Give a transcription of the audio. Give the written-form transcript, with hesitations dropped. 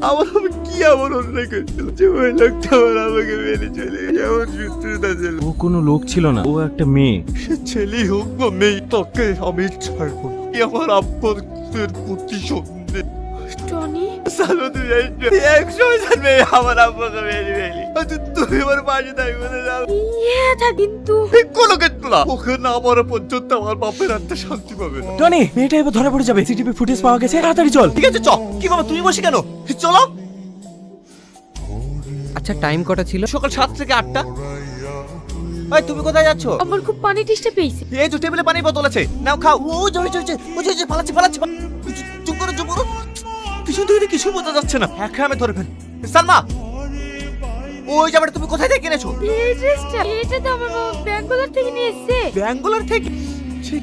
আমি কি এমন অন্যায় করেছিলাম যে ওই লোকটা আমাকে মেরে চলে গেছে? এমন শত্রুতা ছিল। ও কোনো লোক ছিল না, ও একটা মেয়ে। সে ছেলেই হোক বা মেয়ে, তোকে আমি ছাড়বো না। কি আমার আব্বার প্রতিশোধ নে। টনি, সালো তুই একশো মেয়ে আমার আব্বাকে মেরে ফেলি। তুমি আমার পাশে থাকবে না। ইয়ে থা কিন্তু কোনো ক্ষেত্রে না, ওকে না মরা পর্যন্ত আমার বাপের আত্মা শান্তি পাবে না। টনি, মেয়েটা এবার ধরা পড়ে যাবে। সিটিভি ফুটেজ পাওয়া গেছে, তাড়াতাড়ি চল। ঠিক আছে চ। কি বাবা তুমি বসে কেন? চলো। আচ্ছা টাইম কটা ছিল? সকাল 7 থেকে 8টা। ভাই তুমি কোথায় যাচ্ছ? আমার খুব পানি টেস্টে পেয়েছে। এই তো টেবিলে পানির বোতল আছে, নাও খাও। ও জয় জয় জয়, ও জয় জয়, পালাচ্ছে পালাচ্ছে। চুপ করো চুপ করো। পিছন থেকে কিছু বোঝা যাচ্ছে না। হ্যাঁ আমি ধরে ফেল। সালমা, ওই জামাটা তুমি কোথায় থেকে কিনেছো? এই ড্রেসটা এটা তো আমার বাবা ব্যাঙ্গালোর থেকে নিয়ে এসেছে। ব্যাঙ্গালোর থেকে?